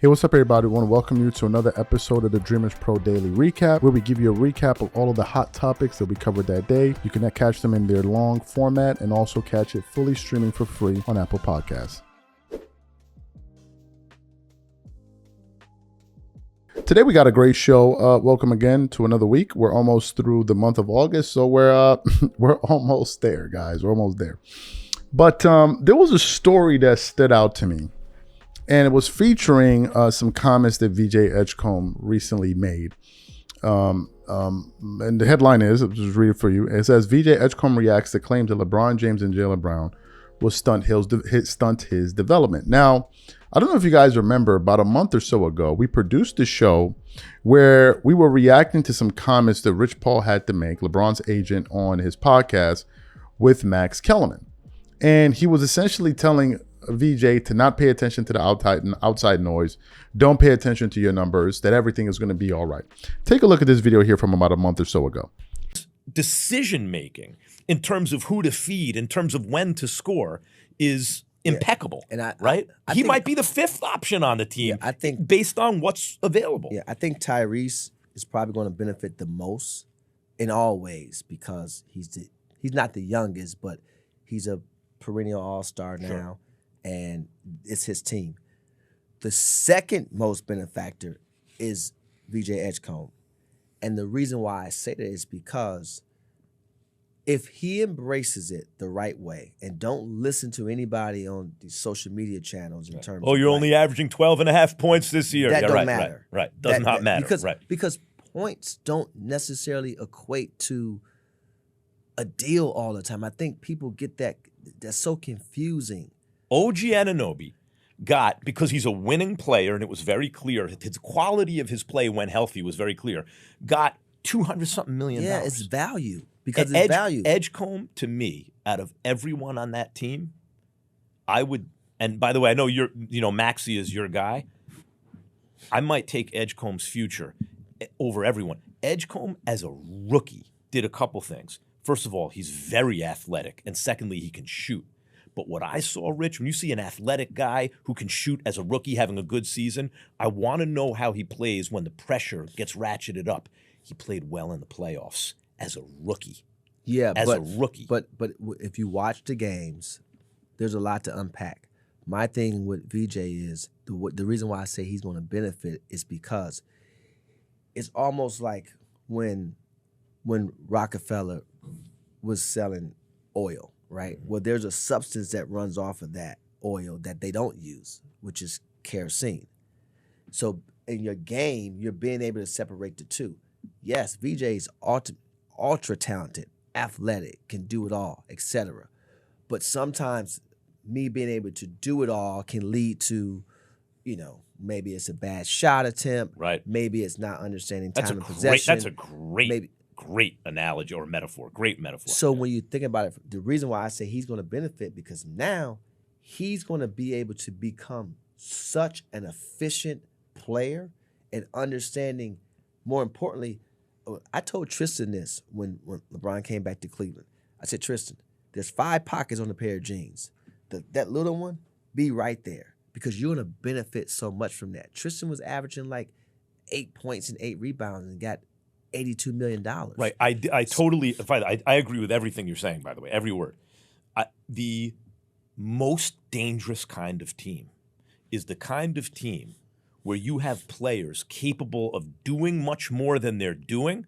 Hey, what's up, everybody? I want to welcome you to another episode of the Dreamers Pro Daily Recap, where we give you a recap of all of the hot topics that we covered that day. You can catch them in their long format and also catch it fully streaming for free on Apple Podcasts. Today we got a great show. Welcome again to another week. We're almost through the month of August, so we're almost there, guys. We're almost there. But there was a story that stood out to me. And it was featuring some comments that VJ Edgecombe recently made. And the headline is, I'll just read it for you. It says, VJ Edgecombe reacts to claims that LeBron James and Jaylen Brown will stunt his development. Now, I don't know if you guys remember, about a month or so ago, we produced a show where we were reacting to some comments that Rich Paul had to make, LeBron's agent, on his podcast with Max Kellerman. And he was essentially telling VJ to not pay attention to the outside noise. Don't pay attention to your numbers, that everything is going to be all right. Take a look at this video here from about a month or so ago. Decision making in terms of who to feed, in terms of when to score, is impeccable. And I he might be the fifth option on the team. I think based on what's available. Yeah, I think Tyrese is probably going to benefit the most in all ways because he's not the youngest, but he's a perennial all-star now. Sure. And it's his team. The second most benefactor is VJ Edgecombe. And the reason why I say that is because if he embraces it the right way and don't listen to anybody on these social media channels in terms of you're only averaging 12.5 points this year. That don't matter. Right. Does not matter. Because points don't necessarily equate to a deal all the time. I think people get that's so confusing. OG Anunoby got, because he's a winning player, and it was very clear, his quality of his play when healthy was very clear, got $200-something million. Yeah, it's value. Because it's value. Edgecombe, to me, out of everyone on that team, I would, and by the way, I know Maxey is your guy. I might take Edgecombe's future over everyone. Edgecombe, as a rookie, did a couple things. First of all, he's very athletic, and secondly, he can shoot. But what I saw, Rich, when you see an athletic guy who can shoot as a rookie having a good season, I want to know how he plays when the pressure gets ratcheted up. He played well in the playoffs as a rookie. Yeah, a rookie. But if you watch the games, there's a lot to unpack. My thing with VJ is the reason why I say he's going to benefit is because it's almost like when Rockefeller was selling oil. Right? Well, there's a substance that runs off of that oil that they don't use, which is kerosene. So in your game, you're being able to separate the two. Yes, VJ is ultra talented, athletic, can do it all, etc. But sometimes me being able to do it all can lead to, maybe it's a bad shot attempt. Right. Maybe it's not understanding time and possession. That's a great analogy or metaphor. Great metaphor. So when you think about it, the reason why I say he's going to benefit because now he's going to be able to become such an efficient player and understanding, more importantly, I told Tristan this when LeBron came back to Cleveland. I said, Tristan, there's 5 pockets on a pair of jeans. That little one, be right there because you're going to benefit so much from that. Tristan was averaging like 8 points and 8 rebounds and got $82 million. Right. I totally, I agree with everything you're saying, by the way, every word. The most dangerous kind of team is the kind of team where you have players capable of doing much more than they're doing,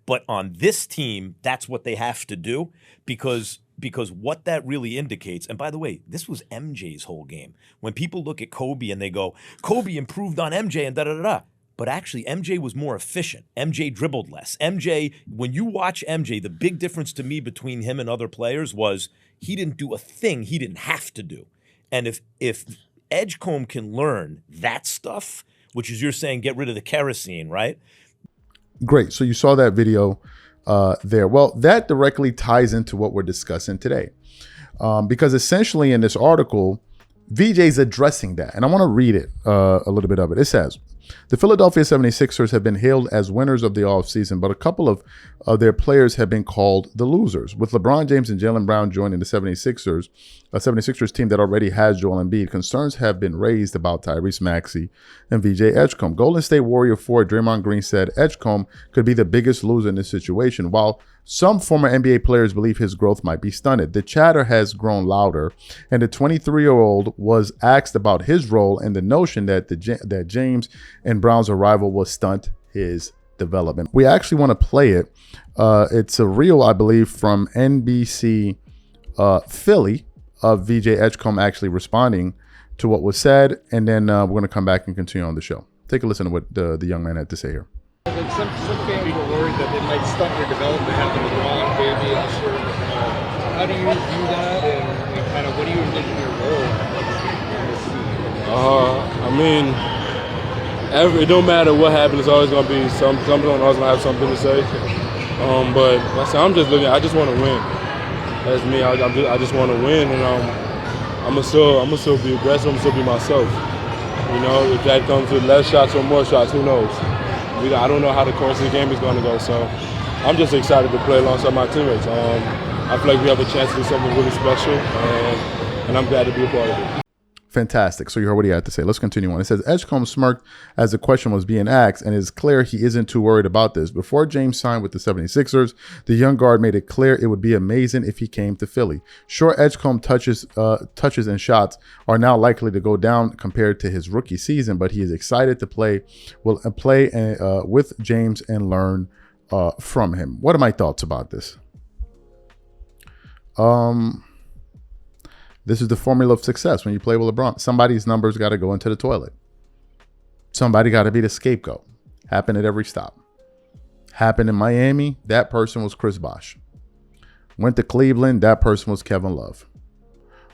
but on this team, that's what they have to do because what that really indicates, and by the way, this was MJ's whole game. When people look at Kobe and they go, Kobe improved on MJ and da-da-da-da. But actually, MJ was more efficient. MJ dribbled less. MJ, when you watch MJ, the big difference to me between him and other players was he didn't do a thing he didn't have to do. And if Edgecombe can learn that stuff, which is you're saying get rid of the kerosene, right? Great. So you saw that video there. Well, that directly ties into what we're discussing today. Because essentially in this article, VJ's addressing that. And I want to read it, a little bit of it. It says, The Philadelphia 76ers have been hailed as winners of the offseason, but a couple of their players have been called the losers. With LeBron James and Jaylen Brown joining the 76ers, a 76ers team that already has Joel Embiid, concerns have been raised about Tyrese Maxey and VJ Edgecombe. Golden State Warrior forward Draymond Green said Edgecombe could be the biggest loser in this situation, while some former NBA players believe his growth might be stunted. The chatter has grown louder, and the 23-year-old was asked about his role and the notion that that James and Brown's arrival will stunt his development. We actually want to play it. It's a reel, I believe, from NBC Philly of VJ Edgecombe actually responding to what was said, and then we're going to come back and continue on the show. Take a listen to what the young man had to say here. Some fans were worried that it might stunt your development, having LeBron, baby, Usher. How do you view that, and kind of what do you envision your role in this season? I mean, it don't matter what happens. It's always gonna be someone always gonna have something to say. But like I said, I just want to win. That's me. I just want to win, and I'm gonna still be aggressive. I'm gonna still be myself. You know, if that comes with less shots or more shots, who knows? I don't know how the course of the game is going to go, so I'm just excited to play alongside my teammates. I feel like we have a chance to do something really special, and I'm glad to be a part of it. Fantastic. So you heard what he had to say. Let's continue on. It says, Edgecombe smirked as the question was being asked, and it's clear he isn't too worried about this. Before James signed with the 76ers, the young guard made it clear it would be amazing if he came to Philly. Sure, Edgecombe touches and shots are now likely to go down compared to his rookie season, but he is excited to play with James and learn from him. What are my thoughts about this? This is the formula of success when you play with LeBron. Somebody's numbers got to go into the toilet. Somebody got to be the scapegoat. Happened at every stop. Happened in Miami, that person was Chris Bosh. Went to Cleveland, that person was Kevin Love.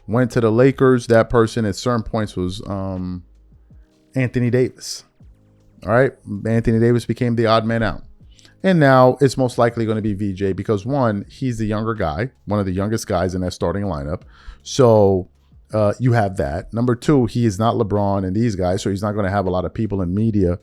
Went to the Lakers, that person at certain points was Anthony Davis. All right, Anthony Davis became the odd man out. And now it's most likely going to be VJ because, one, he's the younger guy, one of the youngest guys in that starting lineup. So you have that. Number two, he is not LeBron and these guys, so he's not going to have a lot of people in media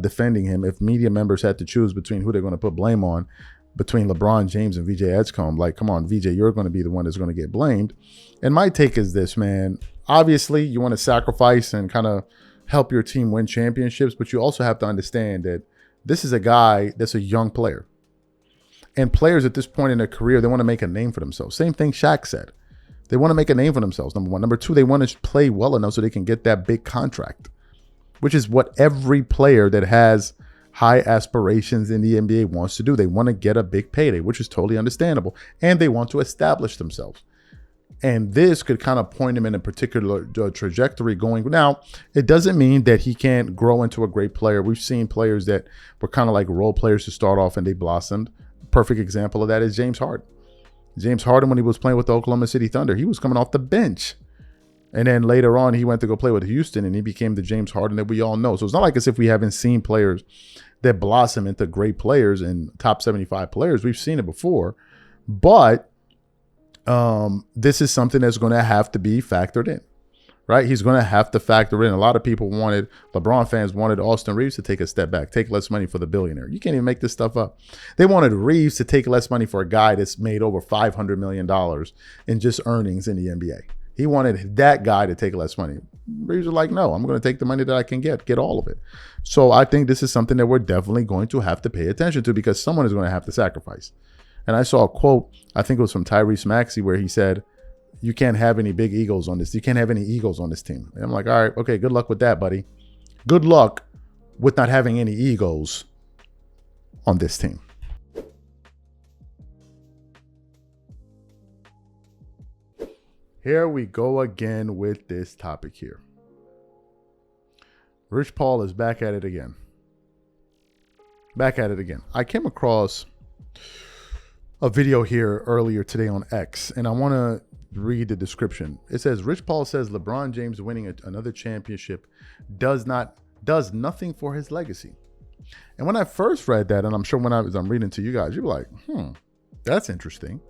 defending him. If media members had to choose between who they're going to put blame on, between LeBron James and VJ Edgecombe, like, come on, VJ, you're going to be the one that's going to get blamed. And my take is this, man. Obviously, you want to sacrifice and kind of help your team win championships, but you also have to understand that this is a guy that's a young player. And players at this point in their career, they want to make a name for themselves. Same thing Shaq said. They want to make a name for themselves, number one. Number two, they want to play well enough so they can get that big contract, which is what every player that has high aspirations in the NBA wants to do. They want to get a big payday, which is totally understandable. And they want to establish themselves. And this could kind of point him in a particular trajectory going. Now, it doesn't mean that he can't grow into a great player. We've seen players that were kind of like role players to start off and they blossomed. Perfect example of that is James Harden. James Harden, when he was playing with the Oklahoma City Thunder, he was coming off the bench. And then later on, he went to go play with Houston and he became the James Harden that we all know. So it's not like as if we haven't seen players that blossom into great players and top 75 players. We've seen it before. But this is something that's going to have to be factored in, right? He's going to have to factor in. A lot of people LeBron fans wanted Austin Reeves to take a step back, take less money for the billionaire. You can't even make this stuff up. They wanted Reeves to take less money for a guy that's made over $500 million in just earnings in the NBA. He wanted that guy to take less money. Reeves was like, no, I'm going to take the money that I can get all of it. So I think this is something that we're definitely going to have to pay attention to because someone is going to have to sacrifice. And I saw a quote, I think it was from Tyrese Maxey, where he said, you can't have any big egos on this. You can't have any egos on this team. And I'm like, all right, okay, good luck with that, buddy. Good luck with not having any egos on this team. Here we go again with this topic here. Rich Paul is back at it again. Back at it again. I came across a video here earlier today on X, and I want to read the description. It says, Rich Paul says LeBron James winning another championship does nothing for his legacy. And when I first read that, and I'm sure when I'm reading to you guys, you're like, that's interesting.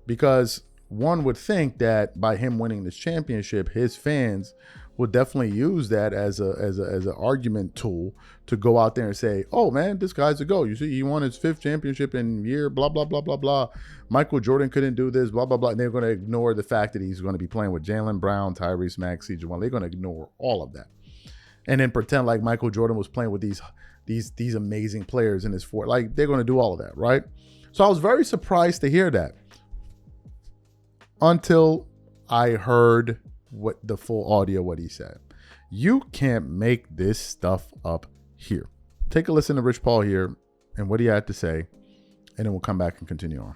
Because one would think that by him winning this championship, his fans will definitely use that as an argument tool to go out there and say, oh man, this guy's a GOAT. You see, he won his 5th championship in year, blah, blah, blah, blah, blah. Michael Jordan couldn't do this, blah, blah, blah. And they're going to ignore the fact that he's going to be playing with Jaylen Brown, Tyrese Maxey, Jawan. They're going to ignore all of that. And then pretend like Michael Jordan was playing with these amazing players in his fort. Like, they're going to do all of that, right? So I was very surprised to hear that until I heard what the full audio, what he said. You can't make this stuff up here. Take a listen to Rich Paul here and what he had to say, and then we'll come back and continue on.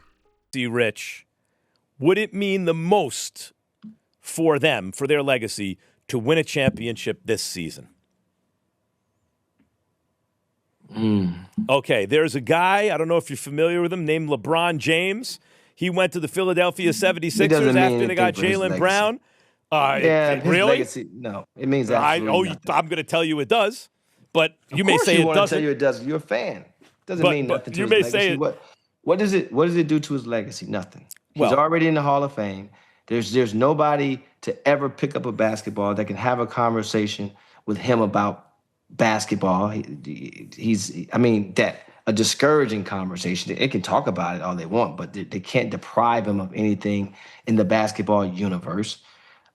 See, Rich, would it mean the most for them, for their legacy, to win a championship this season? Okay, there's a guy, I don't know if you're familiar with him, named LeBron James. He went to the Philadelphia 76ers after they got Jaylen Brown. Really? Legacy, no, it means absolutely nothing. I'm going to tell you it does, but you may say it doesn't. Of course you want to tell you it does. You're a fan. Doesn't mean nothing to his legacy. You may say it. What does it do to his legacy? Nothing. He's already in the Hall of Fame. There's nobody to ever pick up a basketball that can have a conversation with him about basketball. A discouraging conversation. They can talk about it all they want, but they can't deprive him of anything in the basketball universe.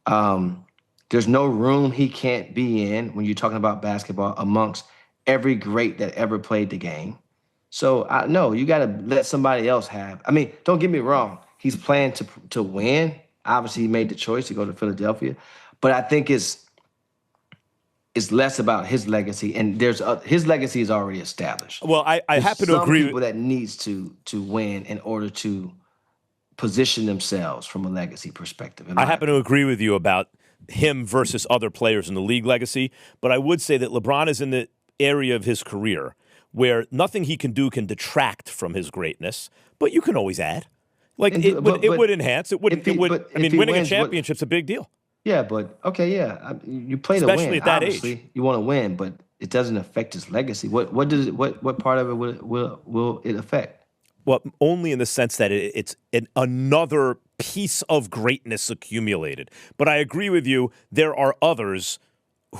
There's no room he can't be in when you're talking about basketball amongst every great that ever played the game. So no, you got to let somebody else have. I mean, don't get me wrong. He's playing to win. Obviously, he made the choice to go to Philadelphia, but I think it's less about his legacy, and his legacy is already established. Well, I happen to agree. Some people that needs to win in order to position themselves from a legacy perspective. I happen to agree with you about him versus other players in the league legacy, but I would say that LeBron is in the area of his career where nothing he can do can detract from his greatness, but you can always add. Like it would enhance. Winning a championship's a big deal. Yeah, but okay, yeah, you play to especially win. At that Obviously, age. You want to win, but it doesn't affect his legacy. What part of it will it affect? Well, only in the sense that it's another piece of greatness accumulated. But I agree with you. There are others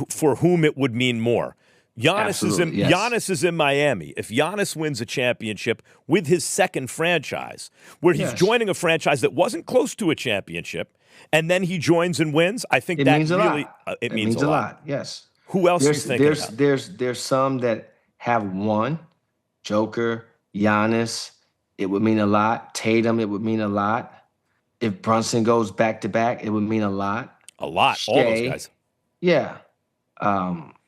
for whom it would mean more. Giannis is in Miami. If Giannis wins a championship with his second franchise, where he's joining a franchise that wasn't close to a championship, and then he joins and wins, I think that means really it means a lot. Yes. Who else are you thinking about? There's some that have won. Joker, Giannis, it would mean a lot. Tatum, it would mean a lot. If Brunson goes back to back, it would mean a lot. A lot. All those guys. Yeah.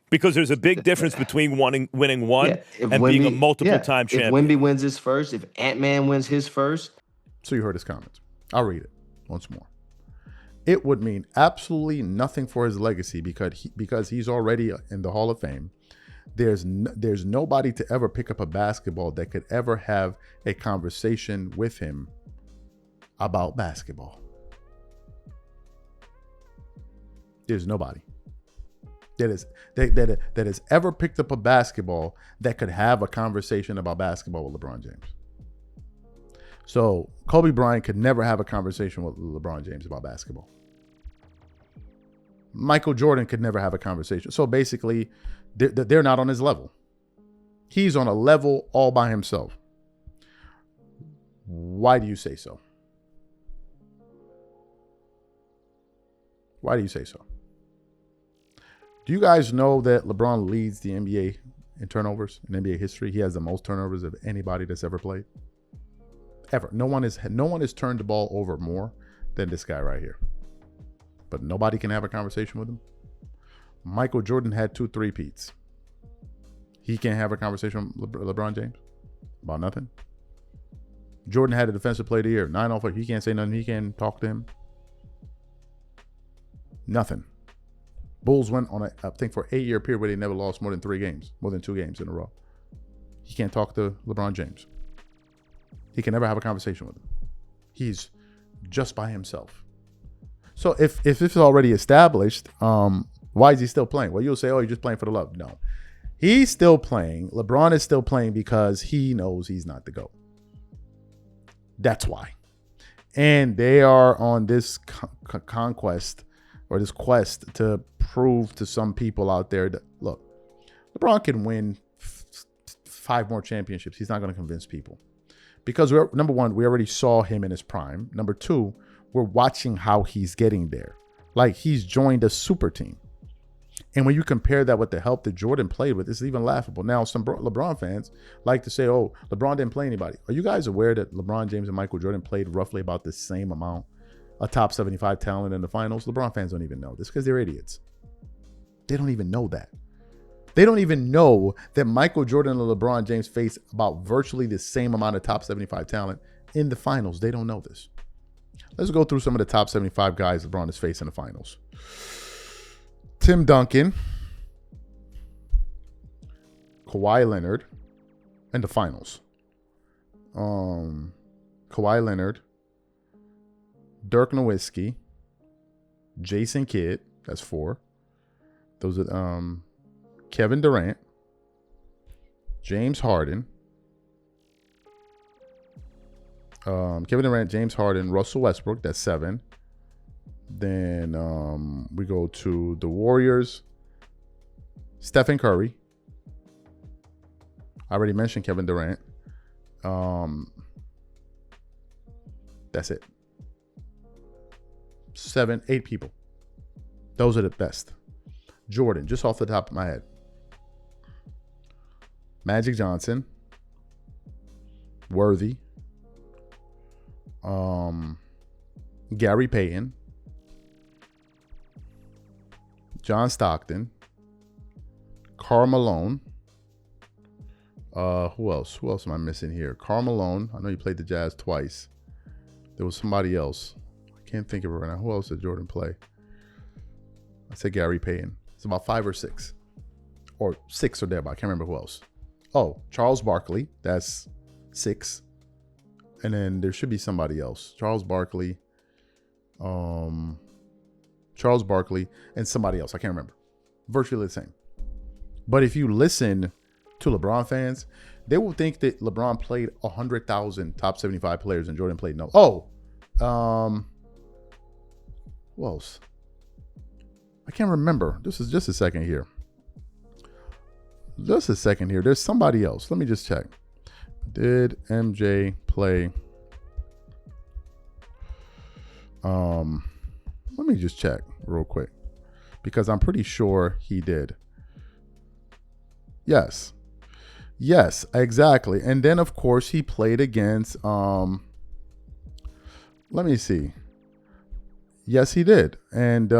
Because there's a big difference between winning one and being a multiple-time champion. If Wemby wins his first, if Ant-Man wins his first. So you heard his comments. I'll read it once more. It would mean absolutely nothing for his legacy because he's already in the Hall of Fame. There's nobody to ever pick up a basketball that could ever have a conversation with him about basketball. There's nobody that has ever picked up a basketball that could have a conversation about basketball with LeBron James. So Kobe Bryant could never have a conversation with LeBron James about basketball. Michael Jordan could never have a conversation. So basically, they're not on his level. He's on a level all by himself. Why do you say so? Why do you say so? Do you guys know that LeBron leads the NBA in turnovers in NBA history? He has the most turnovers of anybody that's ever played. Ever. No one has turned the ball over more than this guy right here. But nobody can have a conversation with him. Michael Jordan had 2 3-peats. He can't have a conversation with LeBron James about nothing. Jordan had a defensive player of the year, 9 off. He can't say nothing. He can't talk to him. Nothing. Bulls went on I think for an 8-year period where they never lost more than 2 games in a row. He can't talk to LeBron James. He can never have a conversation with him. He's just by himself. So if this is already established, why is he still playing? Well, you'll say, oh, you're just playing for the love. No. He's still playing. LeBron is still playing because he knows he's not the GOAT. That's why. And they are on this conquest or this quest to prove to some people out there that, look, LeBron can win 5 more championships. He's not going to convince people. Because, number one, we already saw him in his prime. Number two, we're watching how he's getting there. Like, he's joined a super team. And when you compare that with the help that Jordan played with, it's even laughable. Now, some LeBron fans like to say, oh, LeBron didn't play anybody. Are you guys aware that LeBron James and Michael Jordan played roughly about the same amount of top 75 talent in the finals? LeBron fans don't even know this because they're idiots. They don't even know that. They don't even know that Michael Jordan and LeBron James faced about virtually the same amount of top 75 talent in the finals. They don't know this. Let's go through some of the top 75 guys LeBron has faced in the finals. Tim Duncan, Kawhi Leonard in the finals. Kawhi Leonard, Dirk Nowitzki, Jason Kidd, that's 4. Those are Kevin Durant, James Harden, Kevin Durant, James Harden, Russell Westbrook, that's 7. Then we go to the Warriors, Stephen Curry. I already mentioned Kevin Durant. That's it. 7, 8 people. Those are the best. Jordan, just off the top of my head. Magic Johnson. Worthy. Gary Payton. John Stockton. Karl Malone. Who else? Who else am I missing here? Karl Malone. I know he played the Jazz twice. There was somebody else. I can't think of it right now. Who else did Jordan play? I said Gary Payton. It's about 5 or 6. Or 6 or there, but I can't remember who else. Oh, Charles Barkley. That's 6. And then there should be somebody else. Charles Barkley, and somebody else. I can't remember. Virtually the same. But if you listen to LeBron fans, they will think that LeBron played 100,000 top 75 players and Jordan played no. Oh, who else? I can't remember. This is just a second here. There's somebody else. Let me just check. Did MJ play? Let me just check real quick because I'm pretty sure he did. Yes, exactly. And then of course he played against. Let me see. Yes, he did. And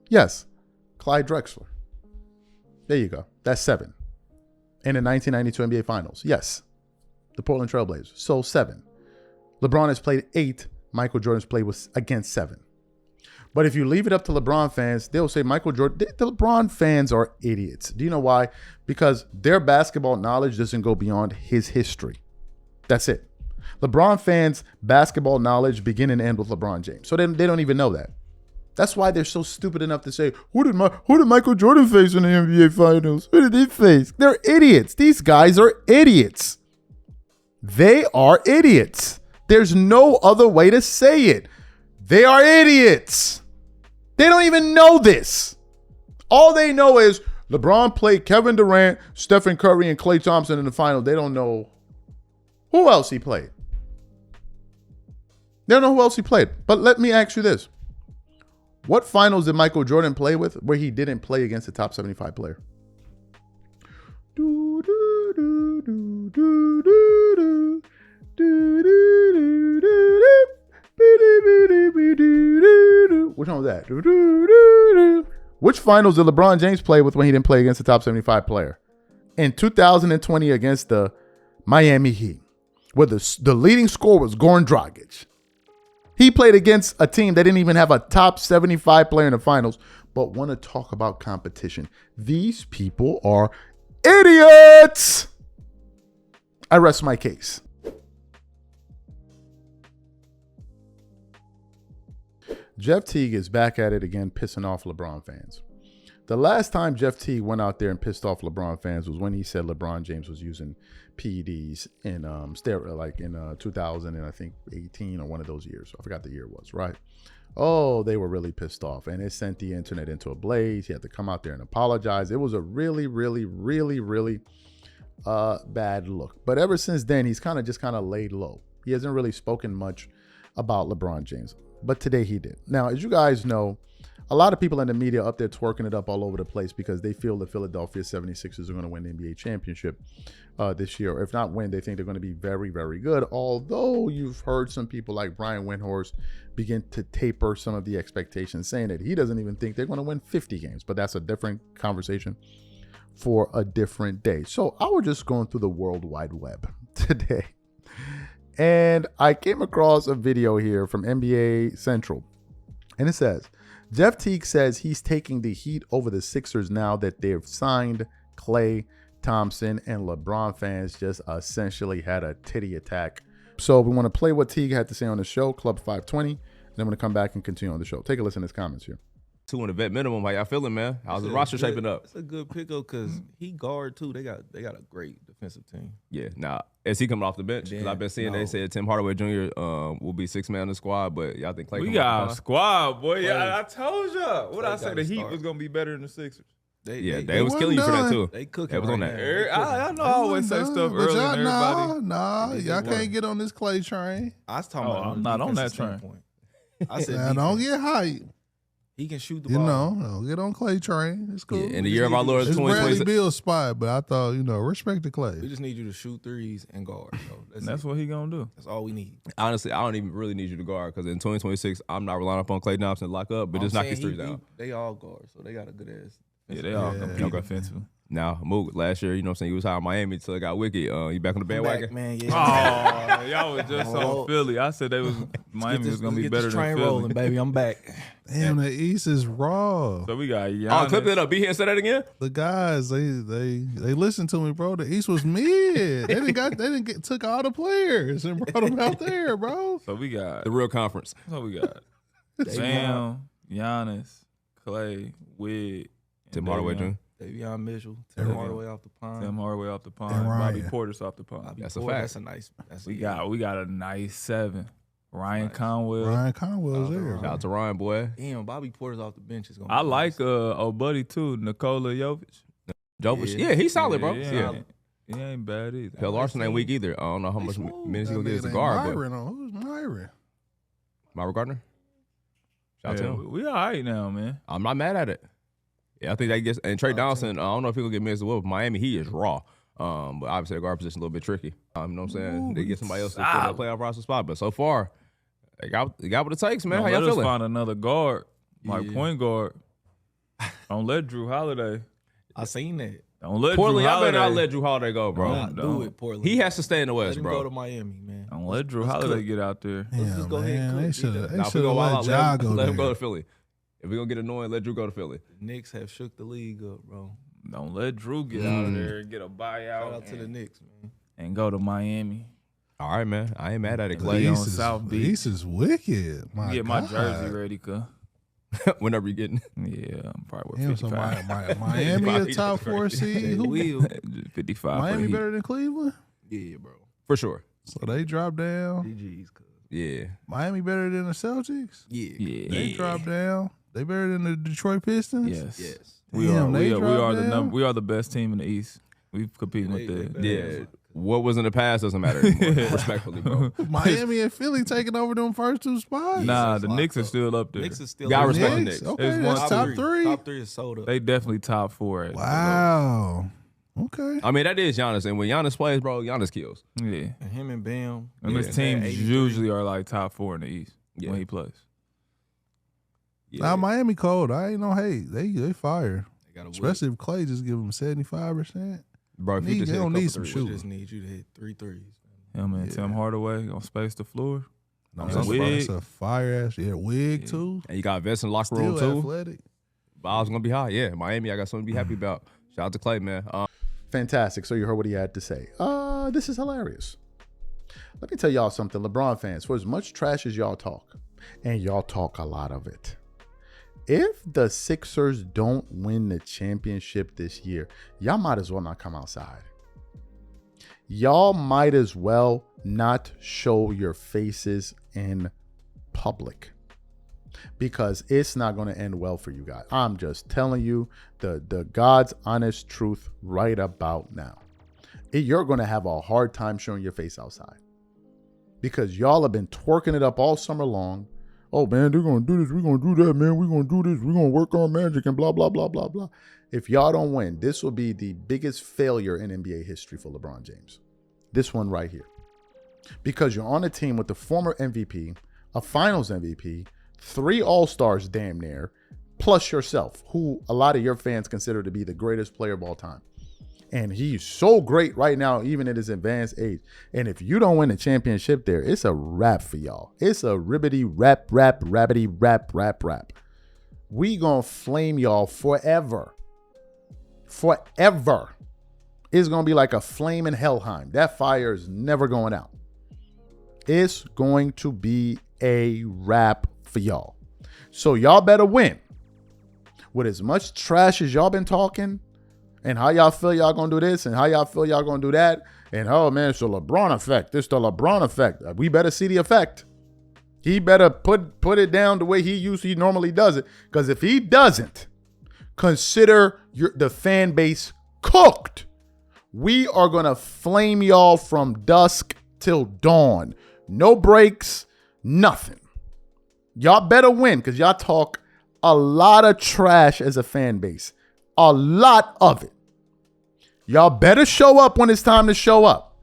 yes, Clyde Drexler. There you go. That's 7. In the 1992 NBA Finals. Yes. The Portland Trailblazers. So 7. LeBron has played 8. Michael Jordan's played against 7. But if you leave it up to LeBron fans, they'll say Michael Jordan. The LeBron fans are idiots. Do you know why? Because their basketball knowledge doesn't go beyond his history. That's it. LeBron fans' basketball knowledge begin and end with LeBron James. So they don't even know that. That's why they're so stupid enough to say, who did Michael Jordan face in the NBA Finals? Who did he face? They're idiots. These guys are idiots. They are idiots. There's no other way to say it. They are idiots. They don't even know this. All they know is LeBron played Kevin Durant, Stephen Curry, and Klay Thompson in the final. They don't know who else he played. They don't know who else he played. But let me ask you this. What finals did Michael Jordan play with where he didn't play against a top 75 player? Which one was that? Which finals did LeBron James play with when he didn't play against a top 75 player? In 2020 against the Miami Heat, where the leading scorer was Goran Dragic. He played against a team that didn't even have a top 75 player in the finals, but want to talk about competition. These people are idiots. I rest my case. Jeff Teague is back at it again, pissing off LeBron fans. The last time Jeff Teague went out there and pissed off LeBron fans was when he said LeBron James was using PEDs in 2000 and I think 18 or one of those years. I forgot the year was, right? Oh, they were really pissed off, and it sent the internet into a blaze. He had to come out there and apologize. It was a really, really, really, really bad look. But ever since then, he's kind of laid low. He hasn't really spoken much about LeBron James, but today he did. Now, as you guys know, a lot of people in the media up there twerking it up all over the place because they feel the Philadelphia 76ers are going to win the NBA championship this year. Or if not win, they think they're going to be very, very good. Although you've heard some people like Brian Windhorst begin to taper some of the expectations, saying that he doesn't even think they're going to win 50 games. But that's a different conversation for a different day. So I was just going through the World Wide Web today, and I came across a video here from NBA Central, and it says, Jeff Teague says he's taking the heat over the Sixers now that they've signed Klay Thompson, and LeBron fans just essentially had a titty attack. So we want to play what Teague had to say on the show, Club 520, and then we're going to come back and continue on the show. Take a listen to his comments here. 2 in the vet minimum. How y'all feeling, man? How's the roster shaping up? It's a good pickup because he guard too. They got a great defensive team. Yeah. Now, is he coming off the bench? Because I've been seeing they said Tim Hardaway Jr. Will be 6th man in the squad, but y'all think Klay? We got a squad, boy. Yeah, I Klay. told y'all. What I say? The Heat start. was gonna be better than the Sixers. They was killing you for that too. They cooking. They was on right that. now. I know I always say stuff But early y'all, and everybody. Nah, They y'all just can't get on this Klay train. I was talking Oh, about I'm not on that defensive train. standpoint. I said Now, don't defense. get hyped. He can shoot the You ball. know, don't get on Klay train. It's cool. Yeah, in the year of our Lord It's Bradley 2026. Beal's spot, but I thought, respect the We Klay. just need you to shoot threes and guard. So That's what he gonna do. That's all we need. Honestly, I don't even really need you to guard because in 2026, I'm not relying upon Klay Thompson to lock up, but just knock his threes down. They all guard, so they got a good ass. Yeah, they all compete Okay. defensively. Now, Mook, last year, you know what I'm saying, he was high in Miami until it got wicked. You back on the bandwagon? Back, man. Yeah. Oh, y'all was just Oh. on Philly. I said Miami was gonna be better than train Philly. rolling, baby. I'm back. Damn, the East is raw. So we got Giannis. Oh, clip that up. Be here and say that again? The guys, they listened to me, bro. The East was mid. Took all the players and brought them out there, bro. So we got. The real conference. So we got Bam, Giannis, Klay, Wig, Tim Hardaway Jr. Davion Mitchell, There Tim we go. Hardaway off the pond. Tim Hardaway off the pond, And Bobby Ryan. Portis off the pond. Bobby That's a Portis, fact. That's a nice. That's We got a nice 7. Ryan Nice. Conwell. Ryan Conwell's there. Shout out to Ryan, boy. Damn, Bobby Portis off the bench is going. I like old buddy too, Nikola Jovic. Jovic. Yeah, he's solid, bro. Yeah, Yeah. he ain't bad either. Hell, Larson ain't weak either. I don't know how much minutes he's going to get as a That nigga guard, named but Myron on. Who's Myron? Myra Gardner? Shout out to Yeah, him. we all right now, man. I'm not mad at it. Yeah, I think that gets, and Trey Donaldson, I don't know if he'll get minutes as well, but Miami, he is raw. But obviously the guard position a little bit tricky. You know what I'm saying? They get somebody else to fill that playoff roster spot. But so far, they got what it takes, man. Don't How let y'all us feeling? find another guard, like Yeah. point guard. Don't let Drew Holiday. I seen that. Don't let Portland, Drew y'all better Holiday. not let Drew Holiday go, bro. Not do don't. it, Portland. He has to stay in the Let West, him bro. go to Miami, man. Don't let Drew Let's Holiday cook. get out there. Yeah, just go ahead and man. cook. They should Nah, have Now, if we go let wild Ja out, go let him go there. to Philly. If we're going to get annoying, let Drew go to Philly. The Knicks have shook the league up, bro. Don't let Drew get out of there and get a buyout Shout out to the Knicks, man. and go to Miami. All right, man. I ain't mad at it, The Clay. on East is- South the Beach. East is wicked. My Get my God. jersey ready, cuz. Whenever you getting. Yeah, I'm probably Damn, worth so 55. Miami a He's top crazy. 4 seed. Jay Who- Will. 55 Miami for the better than Cleveland? Yeah, bro. For sure. So they dropped down. GG's, cuz. Yeah. Miami better than the Celtics? Yeah. Heat. They Yeah. dropped down. They better than the Detroit Pistons? Yes. Yes. We Damn, are. they We are dropped the down? we are the best team in the East. We've competed They- with they the. Yeah. What was in the past doesn't matter anymore. Respectfully, bro. Miami and Philly taking over them first 2 spots? Nah, It's the locked Knicks are up. still up there. Knicks is still Gotta up respect there. the Knicks? Knicks. Okay, There's that's one- top 3. Top 3 is sold up. They definitely top 4. Wow. Okay. I mean, that is Giannis. And when Giannis plays, bro, Giannis kills. Yeah. And him and Bam. And his Yeah. teams 83. usually are like top 4 in the East Yeah. when he plays. Yeah. Nah, Miami cold. I ain't no hate. They fire. They got a Especially if Clay just give them 75%. Bro, if you Need- just they hit a don't couple need some threes. We shooters. just need you to hit 3 threes. Him and Yeah. Tim Hardaway gonna space the floor. No, And that's, Wig. that's a fire ass. Yeah, Wig Yeah. too. And you got vets in the locker Still room, too. athletic. Ball's going to be high. Yeah, Miami, I got something to be happy about. Shout out to Clay, man. Fantastic. So you heard what he had to say. This is hilarious. Let me tell y'all something, LeBron fans. For as much trash as y'all talk, and y'all talk a lot of it, if the Sixers don't win the championship this year, y'all might as well not come outside. Y'all might as well not show your faces in public. because it's not going to end well for you guys. I'm just telling you the God's honest truth right about now. You're going to have a hard time showing your face outside because y'all have been twerking it up all summer long. Oh, man, they're going to do this. We're going to do that, man. We're going to do this. We're going to work on magic and blah, blah, blah, blah, blah. If y'all don't win, this will be the biggest failure in NBA history for LeBron James. This one right here. Because you're on a team with the former MVP, a finals MVP, 3 All-Stars damn near, plus yourself, who a lot of your fans consider to be the greatest player of all time. And he's so great right now, even at his advanced age. And if you don't win a championship there, it's a wrap for y'all. It's a ribbity rabbity rap. We gonna flame y'all forever. Forever. It's gonna be like a flame in Helheim. That fire is never going out. It's going to be a wrap for y'all. So y'all better win. With as much trash as y'all been talking, and how y'all feel y'all gonna do this, and how y'all feel y'all gonna do that, and oh man, it's the LeBron effect. This the LeBron effect. We better see the effect. He better put it down the way he normally does it. Because if he doesn't, consider the fan base cooked. We are gonna flame y'all from dusk till dawn. No breaks, nothing. Y'all better win because y'all talk a lot of trash as a fan base. A lot of it. Y'all better show up when it's time to show up.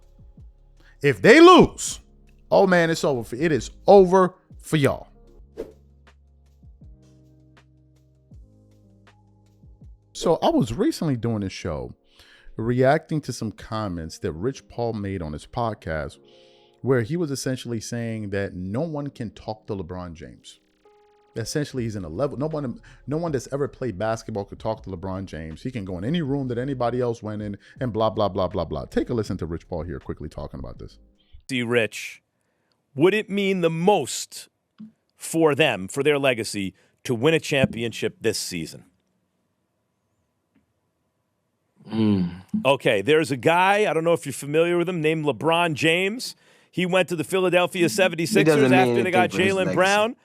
If they lose, oh man, it's over. It is over for y'all. So I was recently doing a show reacting to some comments that Rich Paul made on his podcast where he was essentially saying that no one can talk to LeBron James. Essentially, he's in a level. No one that's ever played basketball could talk to LeBron James. He can go in any room that anybody else went in and blah, blah, blah, blah, blah. Take a listen to Rich Paul here quickly talking about this. See, Rich, would it mean the most for them, for their legacy, to win a championship this season? Okay, there's a guy, I don't know if you're familiar with him, named LeBron James. He went to the Philadelphia 76ers after they got Jaylen Brown.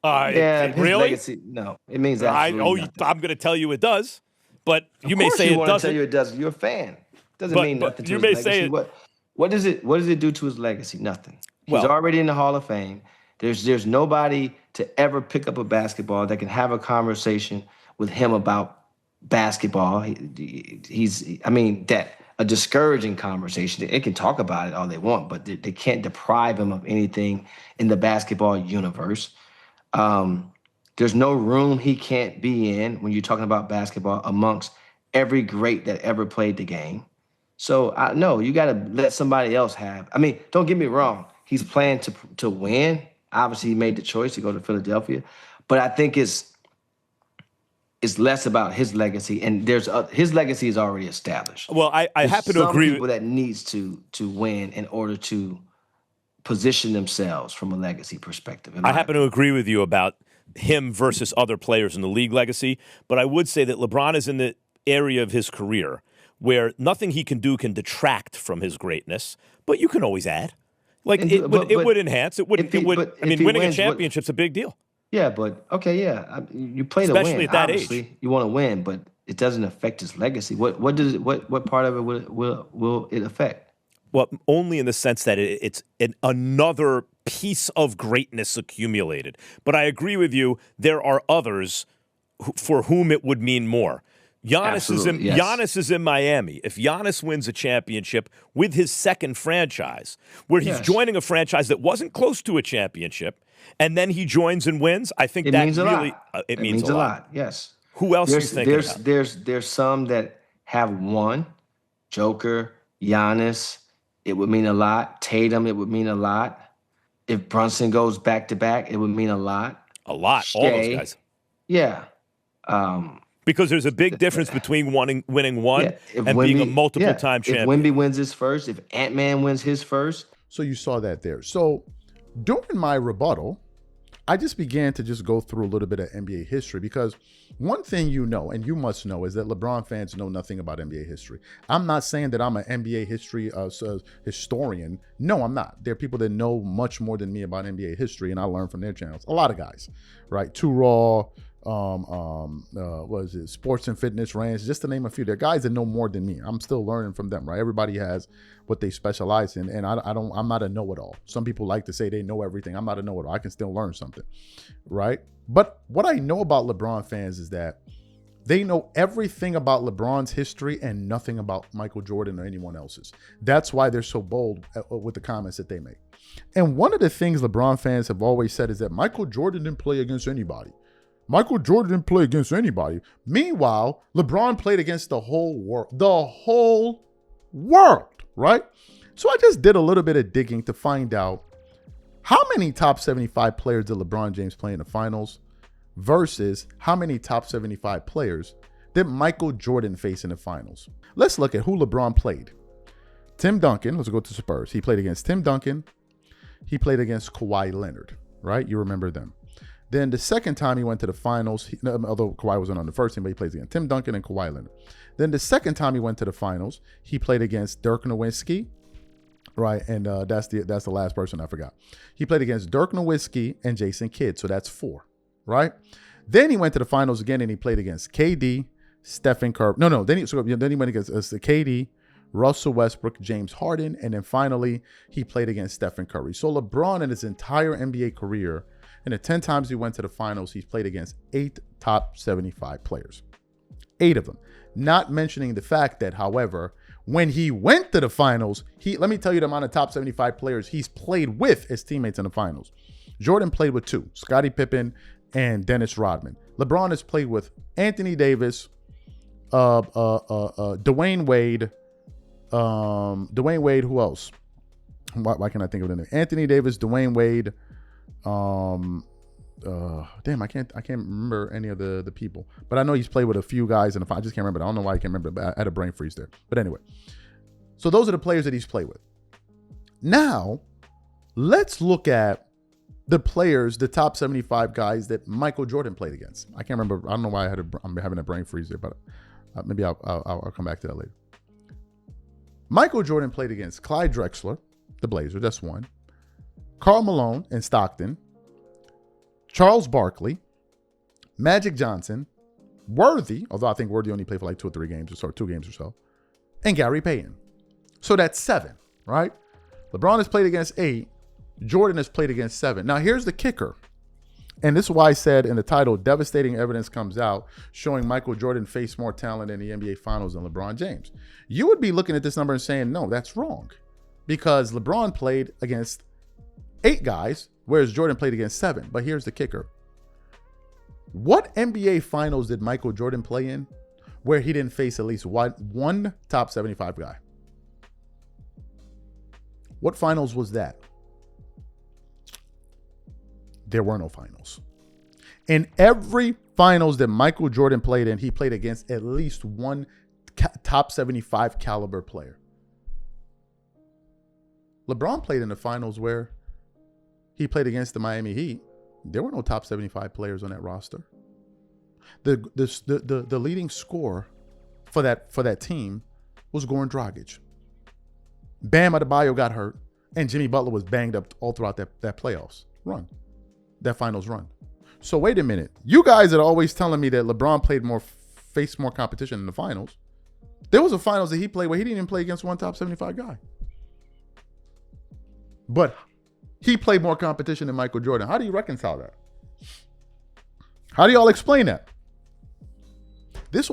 His really? legacy, no, it means absolutely nothing. I'm going to tell you it does, but you may say you it want doesn't. To tell you it does. You're a fan. Doesn't mean nothing to you his may legacy. say it. What does it do to his legacy? Nothing. He's Well, already in the Hall of Fame. There's nobody to ever pick up a basketball that can have a conversation with him about basketball. He's a discouraging conversation. They can talk about it all they want, but they can't deprive him of anything in the basketball universe. There's no room he can't be in when you're talking about basketball amongst every great that ever played the game. So no, you got to let somebody else have. I mean, don't get me wrong. He's playing to win. Obviously, he made the choice to go to Philadelphia, but I think it's less about his legacy, and his legacy is already established. Well, I happen to agree. Some people that needs to win in order to position themselves from a legacy perspective. I happen to agree with you about him versus other players in the league legacy, but I would say that LeBron is in the area of his career where nothing he can do can detract from his greatness, but you can always add. Like it would enhance. It would. Winning a championship's a big deal. Yeah, but okay, yeah, you play to Especially win. at that Obviously, age. you want to win, but it doesn't affect his legacy. What part of it will it affect? Well, only in the sense that it's another piece of greatness accumulated. But I agree with you. There are others for whom it would mean more. Giannis is in Miami. If Giannis wins a championship with his second franchise, where he's joining a franchise that wasn't close to a championship, and then he joins and wins, I think that really it means a lot. Yes. Who else are you thinking about? There's some that have won. Joker, Giannis, it would mean a lot. Tatum, it would mean a lot. If Brunson goes back to back, it would mean a lot. A lot. All those guys. Yeah. Because there's a big difference between winning one and being a multiple-time champion. If Wemby wins his first, if Ant-Man wins his first. So you saw that there. So during my rebuttal, I just began to just go through a little bit of NBA history, because one thing you know, and you must know, is that LeBron fans know nothing about NBA history. I'm not saying that I'm an NBA history historian. No, I'm not. There are people that know much more than me about NBA history, and I learn from their channels. A lot of guys, right? Too Raw, what is it? Sports and Fitness Rants, just to name a few. There are guys that know more than me. I'm still learning from them, right? Everybody has what they specialize in, and I'm not a know-it-all. Some people like to say they know everything. I'm not a know-it-all. I can still learn something, right? But what I know about LeBron fans is that they know everything about LeBron's history and nothing about Michael Jordan or anyone else's. That's why they're so bold with the comments that they make. And one of the things LeBron fans have always said is that Michael Jordan didn't play against anybody. Michael Jordan didn't play against anybody. Meanwhile, LeBron played against the whole world. The whole world, right? So I just did a little bit of digging to find out how many top 75 players did LeBron James play in the finals versus how many top 75 players did Michael Jordan face in the finals. Let's look at who LeBron played. Tim Duncan, let's go to Spurs. He played against Tim Duncan. He played against Kawhi Leonard, right? You remember them. Then the second time he went to the finals, although Kawhi wasn't on the first team, but he plays against Tim Duncan and Kawhi Leonard. Then the second time he went to the finals, he played against Dirk Nowitzki, right? And that's the last person I forgot. He played against Dirk Nowitzki and Jason Kidd, so that's 4, right? Then he went to the finals again and he played against KD, Stephen Curry. Then he went against KD, Russell Westbrook, James Harden, and then finally he played against Stephen Curry. So LeBron in his entire NBA career, and the 10 times he went to the finals, he's played against 8 top 75 players. 8 of them. Not mentioning the fact that, however, when he went to the finals, let me tell you the amount of top 75 players he's played with as teammates in the finals. Jordan played with 2, Scottie Pippen and Dennis Rodman. LeBron has played with Anthony Davis, Dwayne Wade, who else? Why can't I think of it? Anthony Davis, Dwayne Wade, I can't remember any of the people, but I know he's played with a few guys in the final. I just can't remember. I don't know why I can't remember, but I had a brain freeze there. But anyway, so those are the players that he's played with. Now, let's look at the players, the top 75 guys that Michael Jordan played against. I can't remember. I don't know why I'm having a brain freeze there, but maybe I'll come back to that later. Michael Jordan played against Clyde Drexler, the Blazer. That's 1. Karl Malone in Stockton, Charles Barkley, Magic Johnson, Worthy, although I think Worthy only played for like 2 or 3 games or so, 2 games or so, and Gary Payton. So that's 7, right? LeBron has played against 8. Jordan has played against 7. Now here's the kicker. And this is why I said in the title, devastating evidence comes out showing Michael Jordan faced more talent in the NBA Finals than LeBron James. You would be looking at this number and saying, no, that's wrong. Because LeBron played against 8 guys, whereas Jordan played against 7. But here's the kicker. What NBA Finals did Michael Jordan play in where he didn't face at least one top 75 guy? What finals was that? There were no finals. In every finals that Michael Jordan played in, he played against at least one top 75 caliber player. LeBron played in the finals where he played against the Miami Heat. There were no top 75 players on that roster. The leading scorer for that team was Goran Dragic. Bam Adebayo got hurt, and Jimmy Butler was banged up all throughout that playoffs run, that finals run. So wait a minute. You guys are always telling me that LeBron faced more competition in the finals. There was a finals that he played where he didn't even play against one top 75 guy. But he played more competition than Michael Jordan. How do you reconcile that? How do y'all explain that? This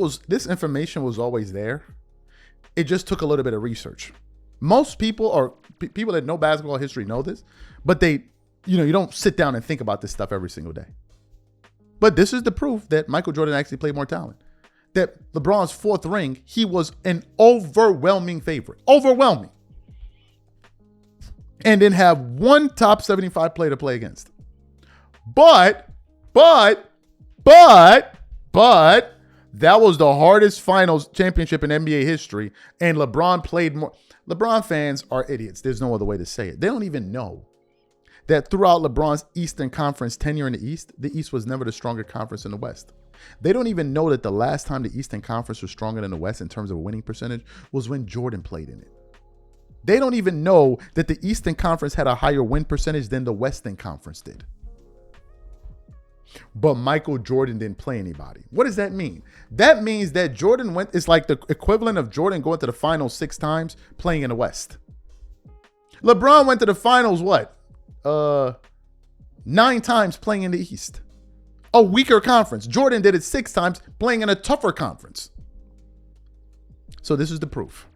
information was always there. It just took a little bit of research. Most people, or people that know basketball history, know this, but you don't sit down and think about this stuff every single day. But this is the proof that Michael Jordan actually played more talent. That LeBron's 4th ring, he was an overwhelming favorite. Overwhelming. And didn't have one top 75 player to play against. But that was the hardest finals championship in NBA history, and LeBron played more. LeBron fans are idiots. There's no other way to say it. They don't even know that throughout LeBron's Eastern Conference tenure in the East was never the stronger conference in the West. They don't even know that the last time the Eastern Conference was stronger than the West in terms of winning percentage was when Jordan played in it. They don't even know that the Eastern Conference had a higher win percentage than the Western Conference did. But Michael Jordan didn't play anybody. What does that mean? That means that Jordan it's like the equivalent of Jordan going to the finals 6 times playing in the West. LeBron went to the finals, 9 times playing in the East. A weaker conference. Jordan did it 6 times playing in a tougher conference. So this is the proof.